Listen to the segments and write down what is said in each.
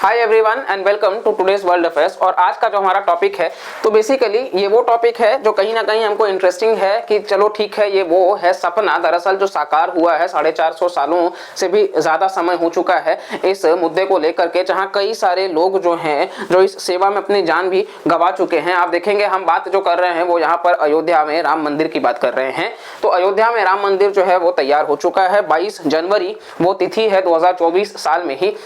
Hi everyone and welcome to today's world affairs. और आज का जो हमारा टॉपिक है तो बेसिकली ये वो टॉपिक है जो कहीं ना कहीं हमको इंटरेस्टिंग है कि चलो ठीक है, ये वो है सपना दरअसल जो साकार हुआ है 450 सालों से भी ज्यादा समय हो चुका है इस मुद्दे को लेकर के, जहां कई सारे लोग जो हैं जो इस सेवा में अपनी जान भी गंवा चुके हैं। आप देखेंगे हम बात जो कर रहे हैं वो यहाँ पर अयोध्या में राम मंदिर की बात कर रहे हैं। तो अयोध्या में राम मंदिर जो है वो तैयार हो चुका है। 22 जनवरी वो तिथि है 2024 साल में ही,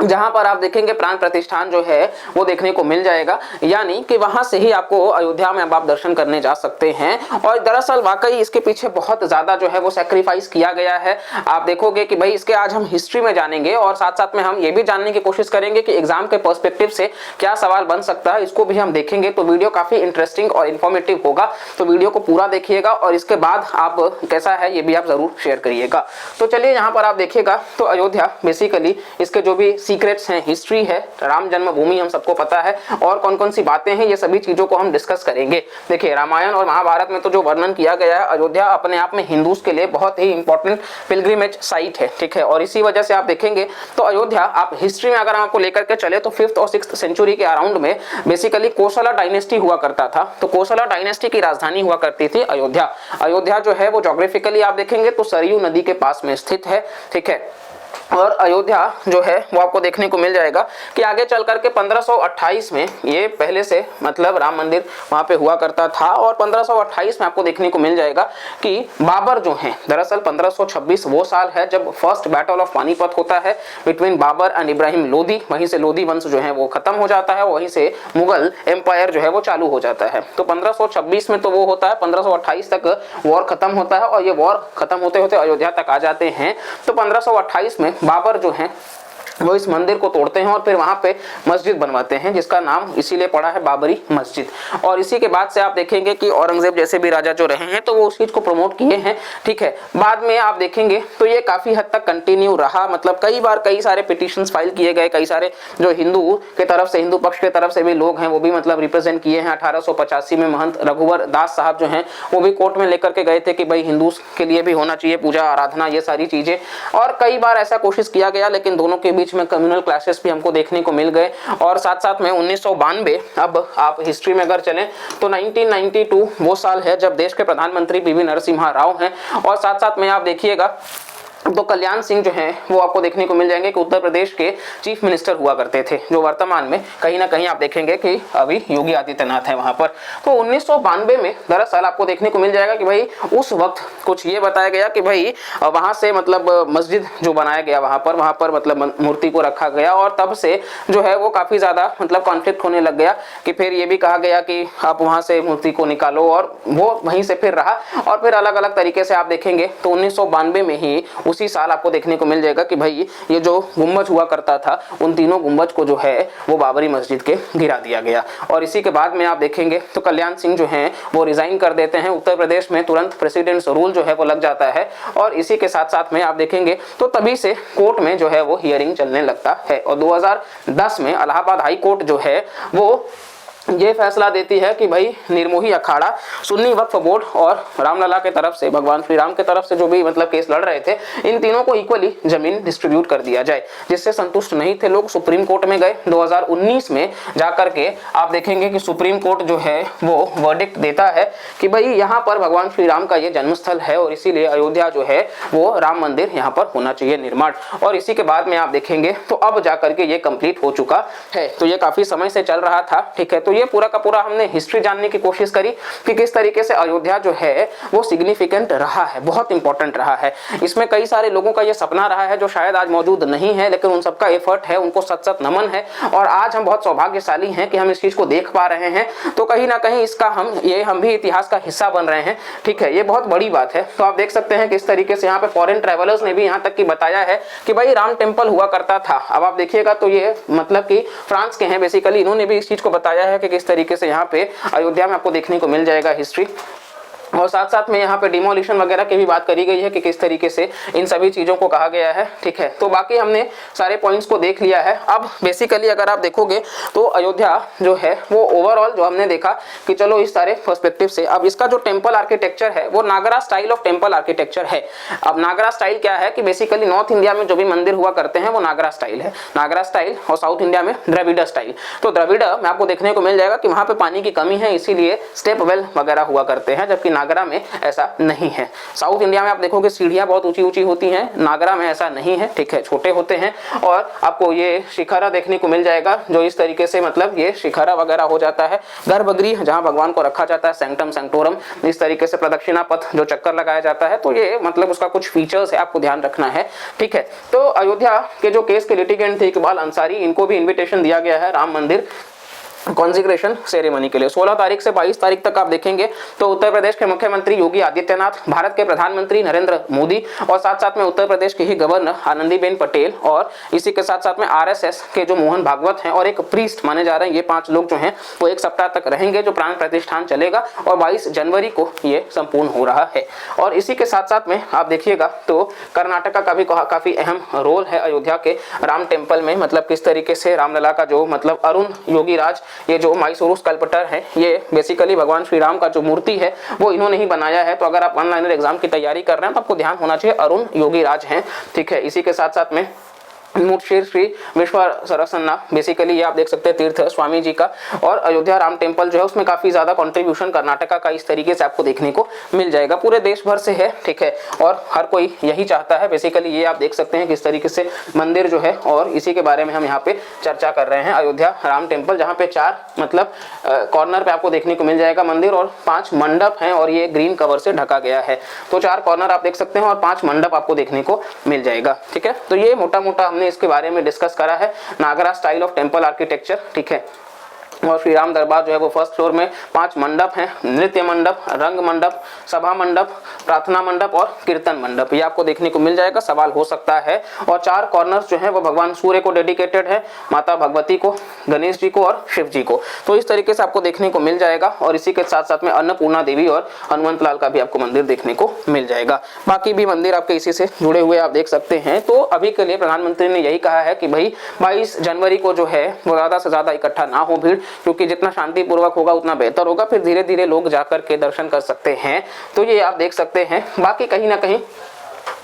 जहां पर आप देखेंगे प्राण प्रतिष्ठान जो है वो देखने को मिल जाएगा, यानी कि वहां से ही आपको अयोध्या में अब आप दर्शन करने जा सकते हैं। और दरअसल वाकई इसके पीछे बहुत ज्यादा जो है वो सैक्रिफाइस किया गया है। आप देखोगे कि भाई इसके आज हम हिस्ट्री में जानेंगे और साथ साथ में हम ये भी जानने की कोशिश करेंगे कि एग्जाम के पर्सपेक्टिव से क्या सवाल बन सकता है, इसको भी हम देखेंगे। तो वीडियो काफी इंटरेस्टिंग और इन्फॉर्मेटिव होगा, तो वीडियो को पूरा देखिएगा और इसके बाद आप कैसा है ये भी आप जरूर शेयर करिएगा। तो चलिए यहाँ पर आप देखिएगा तो अयोध्या बेसिकली इसके जो भी सीक्रेट्स हैं, हिस्ट्री है, राम जन्मभूमि हम सबको पता है और कौन कौन सी बातें हैं, ये सभी चीजों को हम डिस्कस करेंगे। देखिए रामायण और महाभारत में तो जो वर्णन किया गया है, अयोध्या अपने आप में हिंदूज के लिए बहुत ही इंपॉर्टेंट पिलग्रिमेज साइट है, ठीक है। और इसी वजह से आप देखेंगे तो अयोध्या आप हिस्ट्री में अगर हम आपको लेकर के चले तो 5th और 6th सेंचुरी के अराउंड में बेसिकली कोसला डायनेस्टी हुआ करता था। तो कोसला डायनेस्टी की राजधानी हुआ करती थी अयोध्या। अयोध्या जो है वो ज्योग्राफिकली आप देखेंगे तो सरयू नदी के पास में स्थित है, ठीक है। और अयोध्या जो है वो आपको देखने को मिल जाएगा कि आगे चल करके 1528 में ये पहले से मतलब राम मंदिर वहां पे हुआ करता था। और 1528 में आपको देखने को मिल जाएगा कि बाबर जो हैं, दरअसल 1526 वो साल है जब फर्स्ट बैटल ऑफ पानीपत होता है बिटवीन बाबर एंड इब्राहिम लोदी। वहीं से लोदी वंश जो है वो खत्म हो जाता है, वहीं से मुगल एम्पायर जो है वो चालू हो जाता है। तो 1526 में तो वो होता है, 1528 तक वॉर खत्म होता है और ये वॉर खत्म होते होते अयोध्या तक आ जाते हैं। तो 1528 में बाबर जो है वो इस मंदिर को तोड़ते हैं और फिर वहां पे मस्जिद बनवाते हैं, जिसका नाम इसीलिए पड़ा है बाबरी मस्जिद। और इसी के बाद से आप देखेंगे कि औरंगजेब जैसे भी राजा जो रहे हैं तो वो उस चीज को प्रमोट किए हैं, ठीक है। बाद में आप देखेंगे तो ये काफी हद तक कंटिन्यू रहा, मतलब कई बार कई सारे पिटिशंस फाइल किए गए, कई सारे जो हिंदू के तरफ से, हिंदू पक्ष के तरफ से भी लोग हैं वो भी मतलब रिप्रेजेंट किए हैं। 1885 में महंत रघुवर दास साहब जो हैं वो भी कोर्ट में लेकर के गए थे कि भाई हिंदू के लिए भी होना चाहिए पूजा आराधना, ये सारी चीजें। और कई बार ऐसा कोशिश किया गया लेकिन दोनों के बीच में कम्युनल क्लैशेस भी हमको देखने को मिल गए। और साथ साथ में 1992, अब आप हिस्ट्री में अगर चलें तो 1992 वो साल है जब देश के प्रधानमंत्री पीवी नरसिम्हा राव हैं। और साथ साथ में आप देखिएगा तो कल्याण सिंह जो हैं वो आपको देखने को मिल जाएंगे कि उत्तर प्रदेश के चीफ मिनिस्टर हुआ करते थे, जो वर्तमान में कहीं ना कहीं आप देखेंगे कि अभी योगी आदित्यनाथ है वहां पर। तो 1992 में दरअसल आपको देखने को मिल जाएगा कि भाई उस वक्त कुछ ये बताया गया कि भाई वहां से मतलब मस्जिद जो बनाया गया वहां पर मतलब मूर्ति को रखा गया। और तब से जो है वो काफी ज्यादा मतलब कॉन्फ्लिक्ट होने लग गया कि फिर ये भी कहा गया कि आप वहां से मूर्ति को निकालो, और वो वहीं से फिर रहा। और फिर अलग अलग तरीके से आप देखेंगे तो 1992 में ही उसी साल आपको देखने को मिल जाएगा कि भाई ये जो गुंबज हुआ करता था उन तीनों गुंबज को जो है वो बाबरी मस्जिद के गिरा दिया गया। और इसी के बाद में आप देखेंगे तो कल्याण सिंह जो हैं वो रिजाइन कर देते हैं। उत्तर प्रदेश में तुरंत प्रेसिडेंट्स रूल जो है वो लग जाता है। और इसी के साथ साथ में आप देखेंगे तो तभी से कोर्ट में जो है वो हियरिंग चलने लगता है। और 2010 में इलाहाबाद हाई कोर्ट जो है वो ये फैसला देती है कि भाई निर्मोही अखाड़ा, सुन्नी वक्फ बोर्ड और रामलला के तरफ से, भगवान श्री राम के तरफ से जो भी मतलब केस लड़ रहे थे, इन तीनों को इक्वली जमीन डिस्ट्रीब्यूट कर दिया जाए। जिससे संतुष्ट नहीं थे लोग, सुप्रीम कोर्ट में गए। 2019 में जाकर के आप देखेंगे कि सुप्रीम कोर्ट जो है वो वर्डिक्ट देता है कि भाई यहाँ पर भगवान श्री राम का ये जन्मस्थल है और इसीलिए अयोध्या जो है वो राम मंदिर यहाँ पर होना चाहिए निर्माण। और इसी के बाद में आप देखेंगे तो अब जाकर के ये कंप्लीट हो चुका है। तो ये काफी समय से चल रहा था, ठीक है। तो ये पूरा का पूरा हमने हिस्ट्री जानने की कोशिश करी कि किस तरीके से अयोध्या जो है वो सिग्निफिकेंट रहा है, बहुत इंपॉर्टेंट रहा है। इसमें कई सारे लोगों का ये सपना रहा है जो शायद आज मौजूद नहीं है, लेकिन उन सबका एफर्ट है, उनको सत सत नमन है। और आज हम बहुत सौभाग्यशाली हैं कि हम इस चीज को देख पा रहे हैं। तो कहीं ना कहीं इसका हम भी इतिहास का हिस्सा बन रहे हैं, ठीक है। ये बहुत बड़ी बात है। तो आप देख सकते हैं किस तरीके से यहाँ पे फॉरेन ट्रेवलर्स ने भी यहाँ तक की बताया है कि भाई राम टेम्पल हुआ करता था। अब आप देखिएगा तो ये मतलब कि फ्रांस के हैं बेसिकली, इन्होंने भी इस चीज को बताया है कि किस तरीके से यहाँ पे अयोध्या में आपको देखने को मिल जाएगा हिस्ट्री। और और साथ साथ में यहाँ पे डिमोलिशन वगैरह की भी बात करी गई है कि किस तरीके से इन सभी चीज़ों को कहा गया है, ठीक है। तो बाकी हमने सारे पॉइंट्स को देख लिया है। अब बेसिकली अगर आप देखोगे तो अयोध्या जो है वो ओवरऑल जो हमने देखा कि चलो इस सारे पर्सपेक्टिव से, अब इसका जो टेम्पल आर्किटेक्चर है वो नागरा स्टाइल ऑफ टेम्पल आर्किटेक्चर है। अब नागरा स्टाइल क्या है कि बेसिकली नॉर्थ इंडिया में जो भी मंदिर हुआ करते हैं वो नागरा स्टाइल है, नागरा स्टाइल, और साउथ इंडिया में द्रविड़ स्टाइल। तो द्रविड़ में आपको देखने को मिल जाएगा कि वहां पे पानी की कमी है, इसीलिए स्टेप वेल वगैरह हुआ करते हैं, जबकि नागरा में ऐसा नहीं है। साउथ इंडिया में आप देखोगे सीढ़ियां बहुत ऊंची ऊंची होती हैं, नागरा में ऐसा नहीं है, ठीक है, छोटे होते हैं। और आपको ये शिखरा देखने को मिल जाएगा जो इस तरीके से मतलब ये शिखरा वगैरह हो जाता है। गर्भगृह जहां भगवान को रखा जाता है, सेंक्टम सेंक्टोरम, इस तरीके से प्रदक्षिणा पथ जो चक्कर लगाया जाता है, तो ये मतलब उसका कुछ फीचर्स है, आपको ध्यान रखना है, ठीक है। तो अयोध्या के जो केस के लिटिगेंट थे इकबाल अंसारी, इनको भी इन्विटेशन दिया गया है राम मंदिर कॉन्सिग्रेशन सेरेमनी के लिए। 16 तारीख से 22 तारीख तक आप देखेंगे तो उत्तर प्रदेश के मुख्यमंत्री योगी आदित्यनाथ, भारत के प्रधानमंत्री नरेंद्र मोदी और साथ साथ में उत्तर प्रदेश की ही गवर्नर आनंदीबेन पटेल और इसी के साथ साथ में आरएसएस के जो मोहन भागवत हैं और एक प्रीस्ट माने जा रहे हैं, ये 5 लोग जो हैं वो 1 सप्ताह तक रहेंगे, जो प्राण प्रतिष्ठान चलेगा और 22 जनवरी को ये संपूर्ण हो रहा है। और इसी के साथ साथ में आप देखिएगा तो कर्नाटका का भी काफी अहम रोल है अयोध्या के राम टेम्पल में, मतलब किस तरीके से रामलला का जो मतलब अरुण योगीराज, ये जो माइसोरू स्कल्पटर है, ये बेसिकली भगवान श्री राम का जो मूर्ति है वो इन्होंने ही बनाया है। तो अगर आप ऑनलाइन एग्जाम की तैयारी कर रहे हैं तो आपको ध्यान होना चाहिए अरुण योगीराज हैं, ठीक है। इसी के साथ साथ में मूर्ति श्री विश्व सरसन्ना, बेसिकली ये आप देख सकते हैं तीर्थ स्वामी जी का। और अयोध्या राम टेम्पल जो है उसमें काफी ज्यादा कंट्रीब्यूशन कर्नाटका का इस तरीके से आपको देखने को मिल जाएगा, पूरे देश भर से है, ठीक है। और हर कोई यही चाहता है, बेसिकली ये आप देख सकते हैं किस तरीके से मंदिर जो है, और इसी के बारे में हम यहाँ पे चर्चा कर रहे हैं। अयोध्या राम टेम्पल जहाँ पे 4 मतलब कॉर्नर पे आपको देखने को मिल जाएगा मंदिर और 5 मंडप हैं और ये ग्रीन कवर से ढका गया है। तो 4 कॉर्नर आप देख सकते हैं और 5 मंडप आपको देखने को मिल जाएगा, ठीक है। तो ये मोटा मोटा हमने इसके बारे में डिस्कस करा है, नागरा स्टाइल ऑफ टेम्पल आर्किटेक्चर, ठीक है। और श्री राम दरबार जो है वो फर्स्ट फ्लोर में 5 मंडप हैं, नृत्य मंडप, रंग मंडप, सभा मंडप, प्रार्थना मंडप और कीर्तन मंडप, ये आपको देखने को मिल जाएगा, सवाल हो सकता है। और 4 कॉर्नर्स जो है वो भगवान सूर्य को डेडिकेटेड है, माता भगवती को, गणेश जी को और शिव जी को। तो इस तरीके से आपको देखने को मिल जाएगा। और इसी के साथ साथ में अन्नपूर्णा देवी और हनुमंत लाल का भी आपको मंदिर देखने को मिल जाएगा। बाकी भी मंदिर आपके इसी से जुड़े हुए आप देख सकते हैं। तो अभी के लिए प्रधानमंत्री ने यही कहा है कि भाई 22 जनवरी को जो है वो ज्यादा से ज्यादा इकट्ठा ना हो भीड़, क्योंकि जितना शांतिपूर्वक होगा उतना बेहतर होगा, फिर धीरे धीरे लोग जाकर के दर्शन कर सकते हैं। तो ये आप देख सकते हैं। बाकी कहीं ना कहीं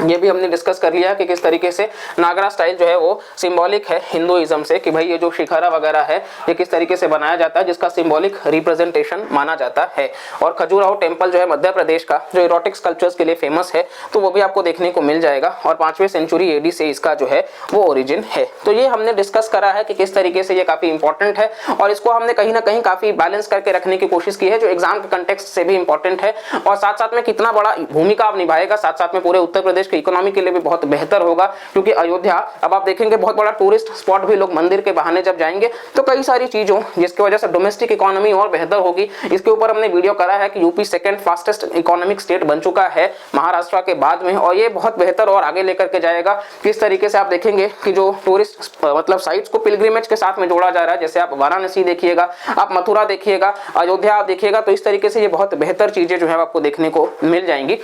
ये भी हमने डिस्कस कर लिया कि किस तरीके से नागरा स्टाइल जो है वो सिंबॉलिक है हिंदुइज्म से, कि भाई ये जो शिखरा वगैरह है ये किस तरीके से बनाया जाता है, जिसका सिंबॉलिक रिप्रेजेंटेशन माना जाता है। और खजुराहो टेम्पल जो है मध्य प्रदेश का, जो इरोटिक स्कल्पचर्स के लिए फेमस है, तो वो भी आपको देखने को मिल जाएगा। और 5वीं सेंचुरी एडी से इसका जो है वो ओरिजिन है। तो ये हमने डिस्कस करा है कि किस तरीके से ये काफी इंपॉर्टेंट है और इसको हमने कहीं ना कहीं काफी बैलेंस करके रखने की कोशिश की है, जो एग्जाम के कंटेक्स्ट से भी इंपॉर्टेंट है और साथ साथ में कितना बड़ा भूमिका आप निभाएगा, साथ साथ में पूरे उत्तर प्रदेश की इकोनॉमी के लिए भी बहुत बेहतर होगा। क्योंकि अयोध्या अब आप देखेंगे बहुत बड़ा टूरिस्ट स्पॉट भी, लोग मंदिर के बहाने जब जाएंगे तो कई सारी चीजों जिसकी वजह से डोमेस्टिक इकोनॉमी और बेहतर होगी। इसके ऊपर हमने वीडियो करा है कि UP second fastest economic state बन चुका है महाराष्ट्र के बाद में, और ये बहुत बेहतर और आगे लेकर के जाएगा। किस तरीके से आप देखेंगे कि जो टूरिस्ट मतलब साइट्स को पिलग्रिमेज के साथ में जोड़ा जा रहा है, जैसे आप वाराणसी देखिएगा, आप मथुरा देखिएगा, अयोध्या आप देखिएगा, तो इस तरीके से ये बहुत बेहतर चीजें जो है आपको देखने को मिल जाएंगी।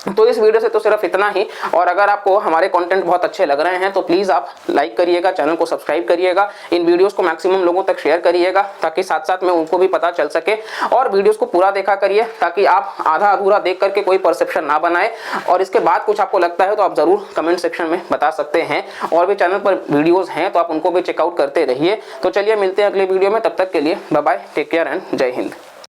तो इस वीडियो से तो सिर्फ इतना ही। और अगर आपको हमारे कंटेंट बहुत अच्छे लग रहे हैं तो प्लीज आप लाइक करिएगा, चैनल को सब्सक्राइब करिएगा, इन वीडियोस को मैक्सिमम लोगों तक शेयर करिएगा ताकि साथ साथ में उनको भी पता चल सके। और वीडियोस को पूरा देखा करिए ताकि आप आधा अधूरा देख करके कोई परसेप्शन ना बनाए। और इसके बाद कुछ आपको लगता है तो आप जरूर कमेंट सेक्शन में बता सकते हैं। और भी चैनल पर वीडियोज हैं तो आप उनको भी चेकआउट करते रहिए। तो चलिए मिलते हैं अगले वीडियो में, तब तक के लिए bye bye, take care and Jai Hind.